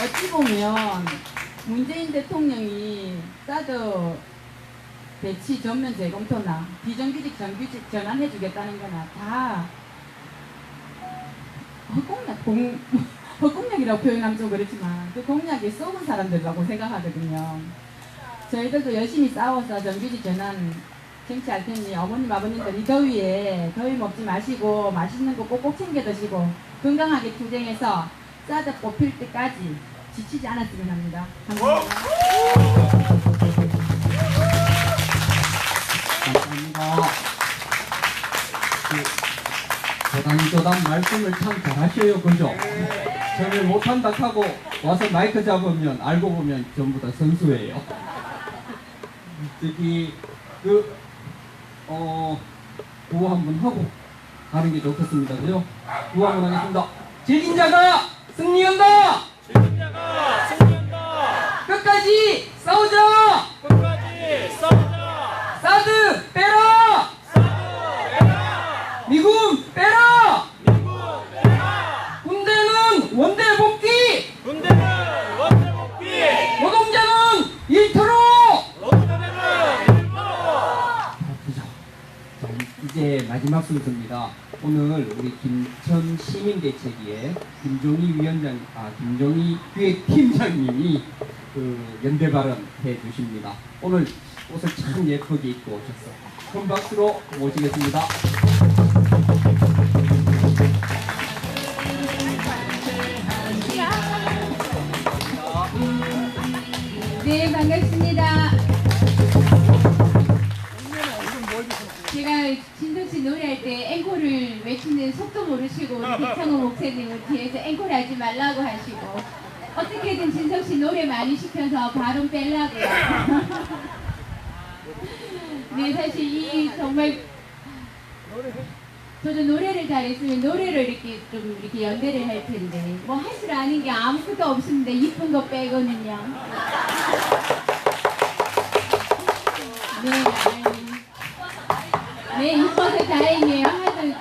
어찌 보면 문재인 대통령이 사드 배치 전면 재검토나 비정규직 정규직 전환해주겠다는 거나 다 헛공약이라고 표현하면 좀 그렇지만 그 공약에 쏘은 사람들이라고 생각하거든요. 저희들도 열심히 싸워서 정규직 전환 쟁취할 테니 어머님 아버님들 이 더위에 더위 먹지 마시고 맛있는 거 꼭꼭 챙겨 드시고 건강하게 투쟁해서 사드 뽑힐 때까지 지치지 않았으면 합니다. 감사합니다. 감사합니다. 조담조담 말씀을 참 잘하셔요, 그죠? 저를 못한다 하고 와서 마이크 잡으면 알고 보면 전부 다 선수예요. 저기 구호 한번 하고 가는 게 좋겠습니다, 그죠? 구호 한번 하겠습니다. 질린 자가 승리한다. 진짜가 승리한다. 끝까지 싸우자. 끝까지 싸우자. 사드 빼라. 사드 빼라. 미군 빼라. 미군 빼라. 군대는 원대 복귀. 군대는 원대 복귀. 노동자는 일터로. 노동자는 일터로. 자, 이제 마지막 순서입니다. 오늘 우리 김천 시민대책위의 김종희 기획팀장님이 연대 발언 해주십니다. 오늘 옷을 참 예쁘게 입고 오셨어요. 큰 박수로 모시겠습니다. 네, 반갑습니다. 제가 진동씨 노래할 때 앵콜을 외치는 속도 모르시고 우리 백창호 목사님은 뒤에서 앵콜 하지 말라고 하시고 어떻게든 진성씨 노래 많이 시켜서 발음 빼려고요. 네, 사실 이 정말 저도 노래를 잘했으면 노래를 이렇게 좀 이렇게 연대를 할 텐데 뭐 할 줄 아는 게 아무것도 없습니다. 이쁜 거 빼고는요. 네, 이뻐서 다행이에요. 하여튼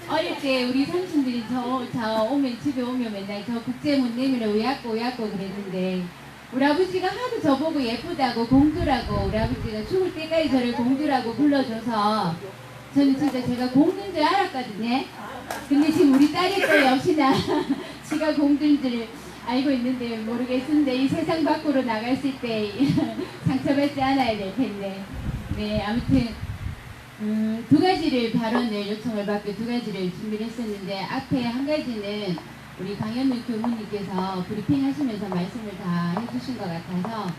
어릴 때 우리 삼촌들이 저 오면 집에 오면 맨날 저 국제문 내밀어 우약고 그랬는데 우리 아버지가 하도 저보고 예쁘다고 공주라고 우리 아버지가 죽을 때까지 저를 공주라고 불러줘서 저는 진짜 제가 공든 줄 알았거든요. 근데 지금 우리 딸이 또 역시나 지가 공든 줄 알고 있는데 모르겠는데 이 세상 밖으로 나갔을 때 상처받지 않아야 될 텐데. 네, 아무튼 두 가지를 발언을 요청을 받고 두 가지를 준비를 했었는데 앞에 한 가지는 우리 강현우 교무님께서 브리핑 하시면서 말씀을 다 해주신 것 같아서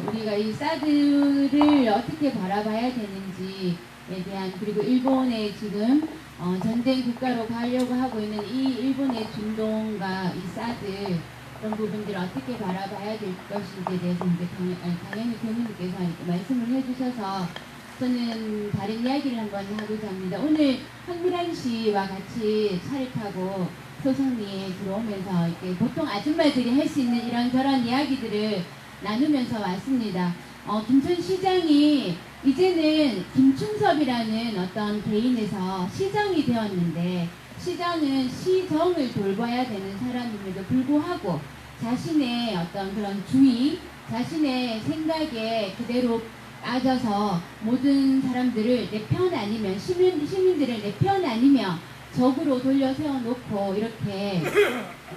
우리가 이 사드를 어떻게 바라봐야 되는지에 대한 그리고 일본의 지금 전쟁 국가로 가려고 하고 있는 이 일본의 중동과 이 사드 그런 부분들을 어떻게 바라봐야 될 것인지에 대해서 이제 강현우 교무님께서 말씀을 해주셔서 저는 다른 이야기를 한번 하고자 합니다. 오늘 황미란 씨와 같이 차를 타고 소성리에 들어오면서 이렇게 보통 아줌마들이 할 수 있는 이런저런 이야기들을 나누면서 왔습니다. 김천시장이 이제는 김충섭이라는 어떤 개인에서 시장이 되었는데 시장은 시정을 돌봐야 되는 사람임에도 불구하고 자신의 어떤 그런 주의, 자신의 생각에 그대로 빠져서 모든 사람들을 내 편 아니면 시민들을 내 편 아니면 적으로 돌려 세워놓고 이렇게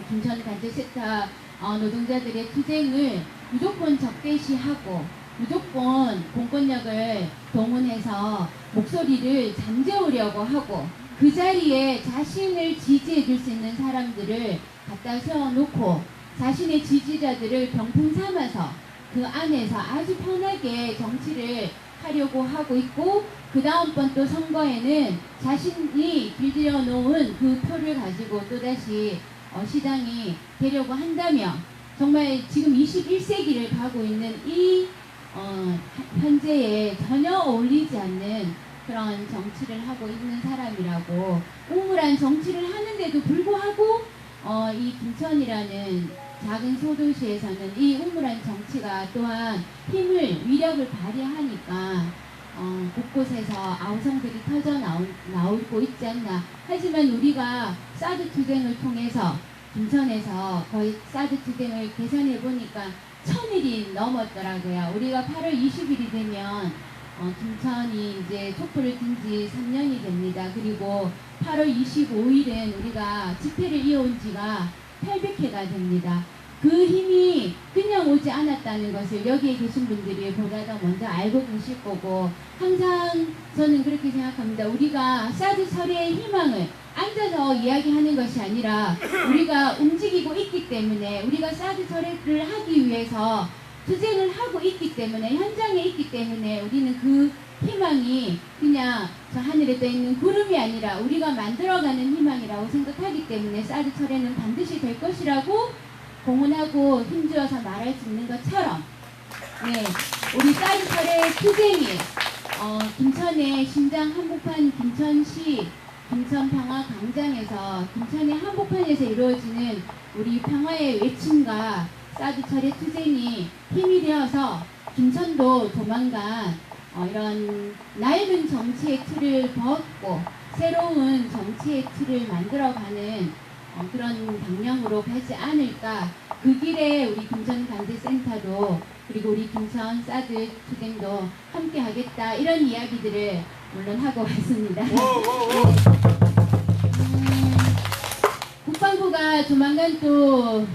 김천관제센터 노동자들의 투쟁을 무조건 적대시하고 무조건 공권력을 동원해서 목소리를 잠재우려고 하고 그 자리에 자신을 지지해 줄 수 있는 사람들을 갖다 세워놓고 자신의 지지자들을 병풍 삼아서 그 안에서 아주 편하게 정치를 하려고 하고 있고 그 다음번 또 선거에는 자신이 길들여 놓은 그 표를 가지고 또다시 시장이 되려고 한다면 정말 지금 21세기를 가고 있는 이 현재에 전혀 어울리지 않는 그런 정치를 하고 있는 사람이라고 우물한 정치를 하는데도 불구하고 이 김천이라는 작은 소도시에서는 이 우물한 정치가 또한 힘을 위력을 발휘하니까 곳곳에서 아우성들이 터져 나오고 있지 않나. 하지만 우리가 사드 투쟁을 통해서 김천에서 거의 사드 투쟁을 계산해 보니까 1000일이 넘었더라고요. 우리가 8월 20일이 되면 김천이 이제 촛불을 든 지 3년이 됩니다. 그리고 8월 25일은 우리가 집회를 이어온 지가 800회가 됩니다. 그 힘이 그냥 오지 않았다는 것을 여기에 계신 분들이 보다 더 먼저 알고 계실 거고 항상 저는 그렇게 생각합니다. 우리가 사드 철회의 희망을 앉아서 이야기하는 것이 아니라 우리가 움직이고 있기 때문에 우리가 사드 철회를 하기 위해서 투쟁을 하고 있기 때문에 현장에 있기 때문에 우리는 그 희망이 그냥 저 하늘에 떠 있는 구름이 아니라 우리가 만들어가는 희망이라고 생각하기 때문에 사드 철회는 반드시 될 것이라고 공언하고 힘주어서 말할 수 있는 것처럼 네, 우리 사드 철회 투쟁이 김천의 심장 한복판 김천시 김천평화광장에서 김천의 한복판에서 이루어지는 우리 평화의 외침과 사드 철회 투쟁이 힘이 되어서 김천도 조만간 이런 낡은 정치의 틀을 벗고 새로운 정치의 틀을 만들어가는 그런 방향으로 가지 않을까. 그 길에 우리 김천관제센터도 그리고 우리 김천 사드 투쟁도 함께 하겠다. 이런 이야기들을 물론 하고 왔습니다. 국방부가 조만간 또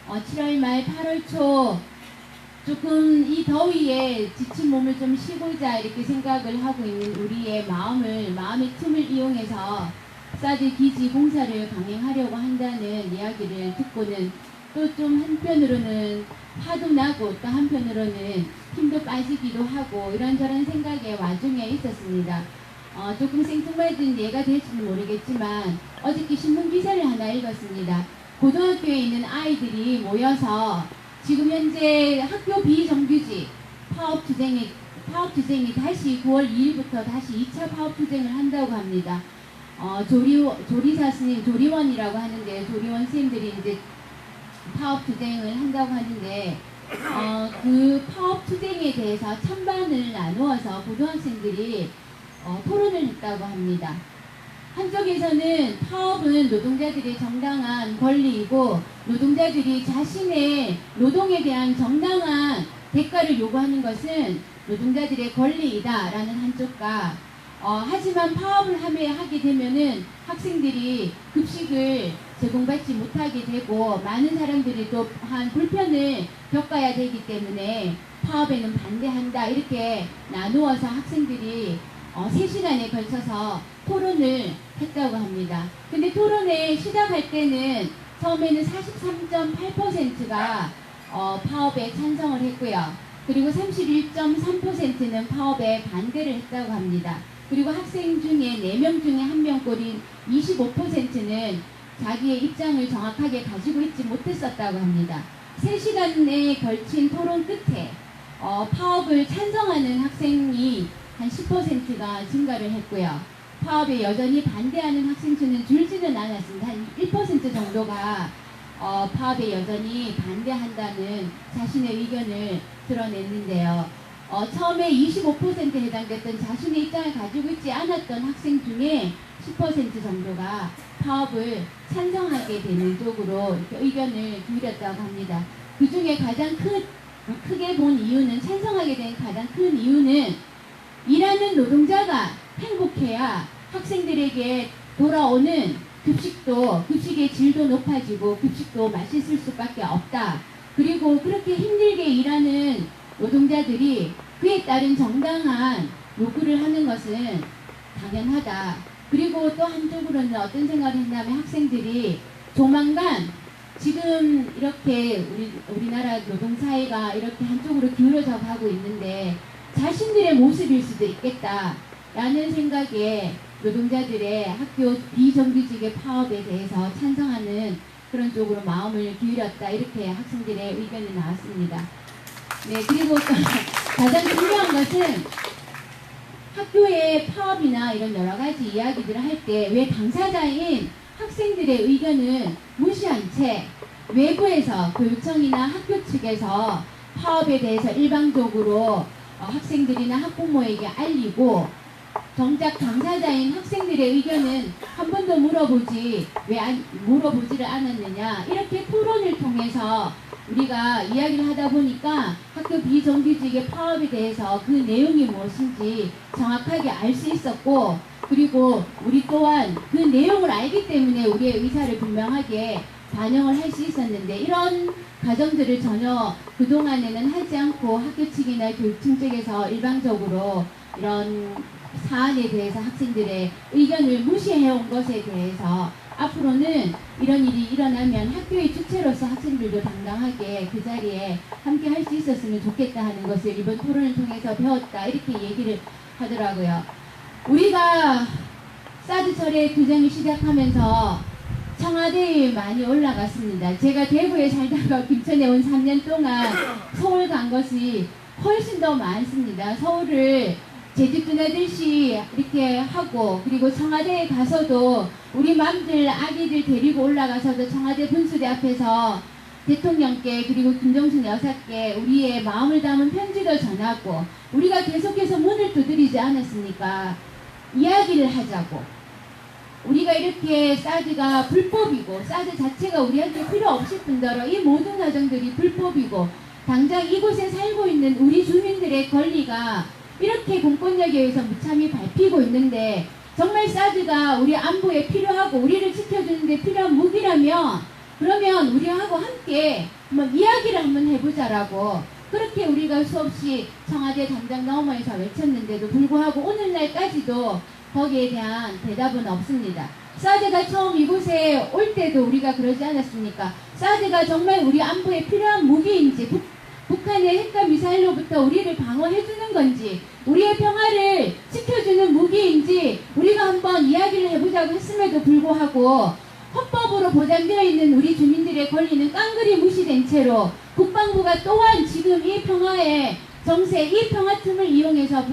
7월 말 8월 초 조금 이 더위에 지친 몸을 좀 쉬고자 이렇게 생각을 하고 있는 우리의 마음의 틈을 이용해서 사드 기지 공사를 강행하려고 한다는 이야기를 듣고는 또 좀 한편으로는 화도 나고 또 한편으로는 힘도 빠지기도 하고 이런저런 생각의 와중에 있었습니다. 조금 생뚱맞은 예가 될지는 모르겠지만 어저께 신문 기사를 하나 읽었습니다. 고등학교에 있는 아이들이 모여서 지금 현재 학교 비정규직 파업 투쟁이 다시 9월 2일부터 다시 2차 파업 투쟁을 한다고 합니다. 조리사 스님, 조리원이라고 하는데 조리원 스님들이 이제 파업 투쟁을 한다고 하는데 그 파업 투쟁에 대해서 찬반을 나누어서 고등학생들이 토론을 했다고 합니다. 한쪽에서는 파업은 노동자들의 정당한 권리이고 노동자들이 자신의 노동에 대한 정당한 대가를 요구하는 것은 노동자들의 권리이다라는 한쪽과 하지만 파업을 하게 되면은 학생들이 급식을 제공받지 못하게 되고 많은 사람들이 또한 불편을 겪어야 되기 때문에 파업에는 반대한다 이렇게 나누어서 학생들이 3시간에 걸쳐서 토론을 했다고 합니다. 근데 토론을 시작할 때는 처음에는 43.8%가 파업에 찬성을 했고요. 그리고 31.3%는 파업에 반대를 했다고 합니다. 그리고 학생 중에 4명 중에 1명 꼴인 25%는 자기의 입장을 정확하게 가지고 있지 못했었다고 합니다. 3시간에 걸친 토론 끝에 파업을 찬성하는 학생이 한 10%가 증가를 했고요. 파업에 여전히 반대하는 학생 수는 줄지는 않았습니다. 한 1% 정도가 파업에 여전히 반대한다는 자신의 의견을 드러냈는데요. 처음에 25%에 해당됐던 자신의 입장을 가지고 있지 않았던 학생 중에 10% 정도가 파업을 찬성하게 되는 쪽으로 이렇게 의견을 기울였다고 합니다. 그 중에 가장 크게 본 이유는, 찬성하게 된 가장 큰 이유는 일하는 노동자가 행복해야 학생들에게 돌아오는 급식의 질도 높아지고 급식도 맛있을 수밖에 없다. 그리고 그렇게 힘들게 일하는 노동자들이 그에 따른 정당한 요구를 하는 것은 당연하다. 그리고 또 한쪽으로는 어떤 생각을 했냐면 학생들이 조만간 지금 이렇게 우리나라 노동사회가 이렇게 한쪽으로 기울어져 가고 있는데 자신들의 모습일 수도 있겠다라는 생각에 노동자들의 학교 비정규직의 파업에 대해서 찬성하는 그런 쪽으로 마음을 기울였다. 이렇게 학생들의 의견이 나왔습니다. 네, 그리고 가장 중요한 것은 학교의 파업이나 이런 여러 가지 이야기들을 할 때 왜 당사자인 학생들의 의견은 무시한 채 외부에서 교육청이나 학교 측에서 파업에 대해서 일방적으로 학생들이나 학부모에게 알리고 정작 당사자인 학생들의 의견은 한 번도 물어보지를 않았느냐, 이렇게 토론을 통해서 우리가 이야기를 하다 보니까 학교 비정규직의 파업에 대해서 그 내용이 무엇인지 정확하게 알 수 있었고, 그리고 우리 또한 그 내용을 알기 때문에 우리의 의사를 분명하게 반영을 할 수 있었는데, 이런 과정들을 전혀 그동안에는 하지 않고 학교 측이나 교육청 쪽에서 일방적으로 이런 사안에 대해서 학생들의 의견을 무시해온 것에 대해서 앞으로는 이런 일이 일어나면 학교의 주체로서 학생들도 당당하게 그 자리에 함께 할 수 있었으면 좋겠다 하는 것을 이번 토론을 통해서 배웠다, 이렇게 얘기를 하더라고요. 우리가 사드철의 규정이 시작하면서 청와대에 많이 올라갔습니다. 제가 대구에 살다가 김천에 온 3년 동안 서울 간 것이 훨씬 더 많습니다. 서울을 제주도 나들시 이렇게 하고, 그리고 청와대에 가서도 우리 맘들 아기들 데리고 올라가서도 청와대 분수대 앞에서 대통령께 그리고 김정숙 여사께 우리의 마음을 담은 편지도 전하고, 우리가 계속해서 문을 두드리지 않았습니까? 이야기를 하자고. 우리가 이렇게 사드가 불법이고 사드 자체가 우리한테 필요 없을 뿐더러 이 모든 과정들이 불법이고 당장 이곳에 살고 있는 우리 주민들의 권리가 이렇게 공권력에 의해서 무참히 밟히고 있는데, 정말 사드가 우리 안보에 필요하고 우리를 지켜주는 데 필요한 무기라면 그러면 우리하고 함께 한번 이야기를 한번 해보자라고, 그렇게 우리가 수없이 청와대 담장 너머에서 외쳤는데도 불구하고 오늘날까지도 거기에 대한 대답은 없습니다. 사드가 처음 이곳에 올 때도 우리가 그러지 않았습니까? 사드가 정말 우리 안보에 필요한 무기인지, 북한의 핵과 미사일로부터 우리를 방어해주는 건지, 우리의 평화를 지켜주는 무기인지 우리가 한번 이야기를 해보자고 했음에도 불구하고 헌법으로 보장되어 있는 우리 주민들의 권리는 깡그리 무시된 채로 국방부가 또한 지금 이 평화의 정세, 이 평화 틈을 이용해서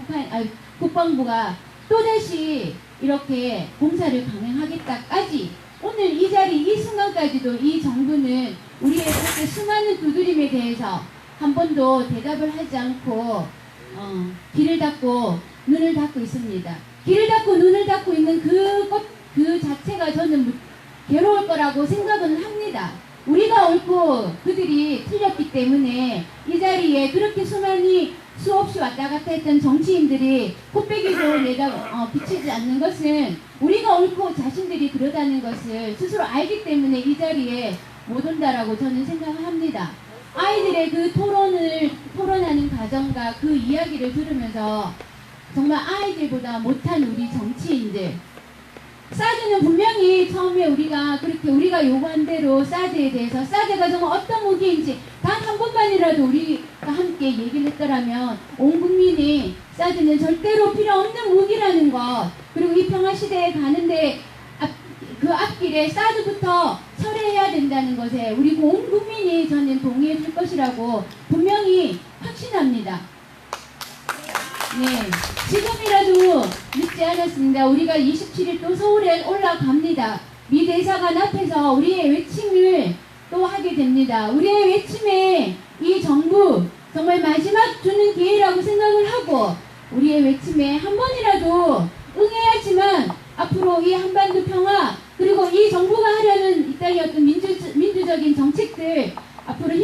국방부가 또다시 이렇게 공사를 강행하겠다까지, 오늘 이 자리 이 순간까지도 이 정부는 우리의 그렇게 수많은 두드림에 대해서 한 번도 대답을 하지 않고 귀를 닫고 눈을 닫고 있습니다. 귀를 닫고 눈을 닫고 있는 그 자체가 저는 괴로울 거라고 생각은 합니다. 우리가 옳고 그들이 틀렸기 때문에 이 자리에 그렇게 수많이 수없이 왔다 갔다 했던 정치인들이 코빼기도 내다 비치지 않는 것은 우리가 옳고 자신들이 그러다는 것을 스스로 알기 때문에 이 자리에 못 온다라고 저는 생각을 합니다. 아이들의 그 토론하는 과정과 그 이야기를 들으면서 정말 아이들보다 못한 우리 정치인들, 사드는 분명히 처음에 우리가 요구한 대로 사드에 대해서 사드가 정말 어떤 무기인지 단 한 번만이라도 우리가 함께 얘기를 했더라면 온 국민이 사드는 절대로 필요 없는 무기라는 것, 그리고 이 평화시대에 가는데 그 앞길에 사드부터 철회해야 된다는 것에 우리 온 국민이 저는 동의해 줄 것이라고 분명히 확신합니다. 네, 지금이라도 늦지 않았습니다. 우리가 27일 또 서울에 올라갑니다. 미 대사관 앞에서 우리의 외침을 또 하게 됩니다. 우리의 외침에 이 정부 정말 마지막 주는 기회라고 생각을 하고 우리의 외침에 한 번이라도 응해야지만 앞으로 이 한반도 평화 그리고 이 정부가 하려는 이 땅의 어떤 민주적인 정책들 앞으로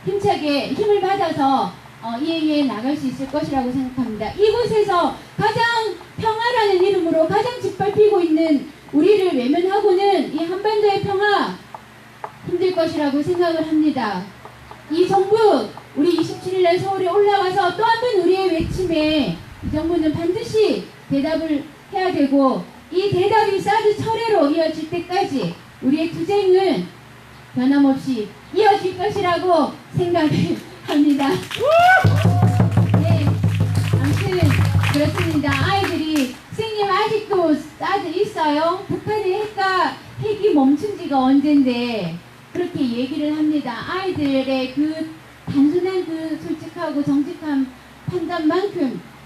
힘차게 힘을 받아서 이행해 나갈 수 있을 것이라고 생각합니다. 이곳에서 가장 평화라는 이름으로 가장 짓밟히고 있는 우리를 외면하고는 이 한반도의 평화 힘들 것이라고 생각을 합니다. 이 정부 우리 27일날 서울에 올라가서 또 한 번 우리의 외침에 이 정부는 반드시 대답을 해야 되고 이 대답이 사드 철회로 이어질 때까지 우리의 투쟁은 변함없이 이어질 것이라고 생각을 합니다. 네, 아무튼 그렇습니다. 아이들이 선생님 아직도 사드 있어요? 북한의 핵이 멈춘 지가 언젠데 그렇게 얘기를 합니다. 아이들의 그 단순한 그 솔직하고 정직한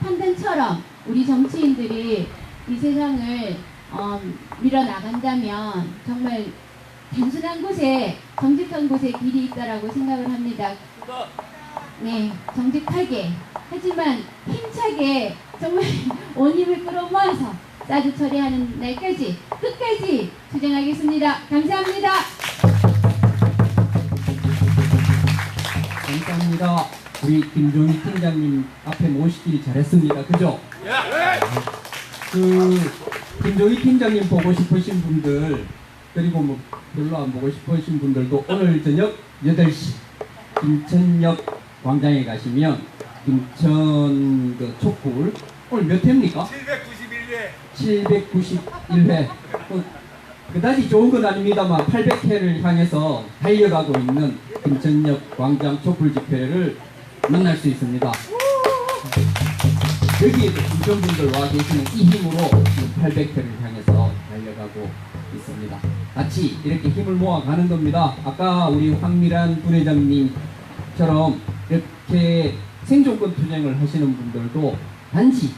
판단처럼 우리 정치인들이 이 세상을 밀어나간다면 정말 단순한 곳에 정직한 곳에 길이 있다라고 생각을 합니다. 네, 정직하게 하지만 힘차게 정말 온 힘을 끌어모아서 사드 처리하는 날까지 끝까지 투쟁하겠습니다. 감사합니다. 감사합니다. 우리 김종희 팀장님 앞에 모시기 잘했습니다. 그죠? 김종희 팀장님 보고 싶으신 분들 그리고 뭐 별로 안 보고 싶으신 분들도 오늘 저녁 8시 김천역 광장에 가시면 김천 그 촛불 오늘 몇 회입니까? 791회. 그다지 좋은 건 아닙니다만 800회를 향해서 달려가고 있는 김천역 광장 촛불 집회를 만날 수 있습니다. 여기에도 김천분들 와 계시는 이 힘으로 800회를 향해서 달려가고 있습니다. 같이 이렇게 힘을 모아가는 겁니다. 아까 우리 황미란 부회장님처럼 이렇게 생존권 투쟁을 하시는 분들도 단지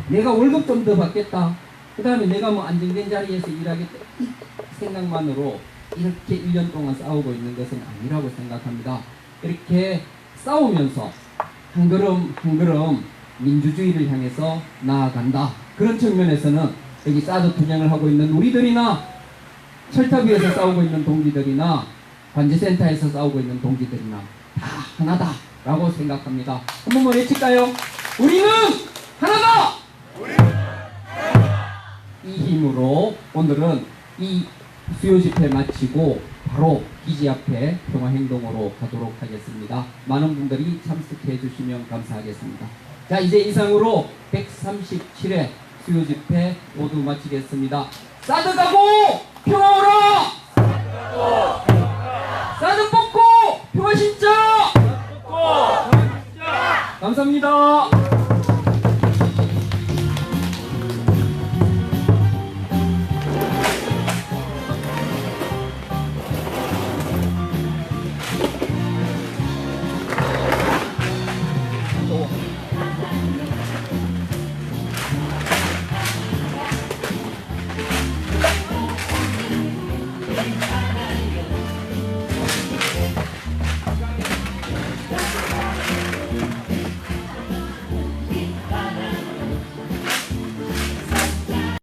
내가 월급 좀 더 받겠다, 그 다음에 내가 뭐 안정된 자리에서 일하겠다, 이 생각만으로 이렇게 1년 동안 싸우고 있는 것은 아니라고 생각합니다. 이렇게 싸우면서 한 걸음 한 걸음 민주주의를 향해서 나아간다. 그런 측면에서는 여기 사드 투쟁을 하고 있는 우리들이나 철탑 위에서 싸우고 있는 동지들이나 관제센터에서 싸우고 있는 동지들이나 다 하나다 라고 생각합니다. 한 번만 외칠까요? 우리는 하나다! 이 힘으로 오늘은 이 수요 집회 마치고 바로 기지 앞에 평화행동으로 가도록 하겠습니다. 많은 분들이 참석해 주시면 감사하겠습니다. 자, 이제 이상으로 137회 수요 집회 모두 마치겠습니다. 사드 가고 평화 오라! 사드 뽑고 평화 신자! 감사합니다.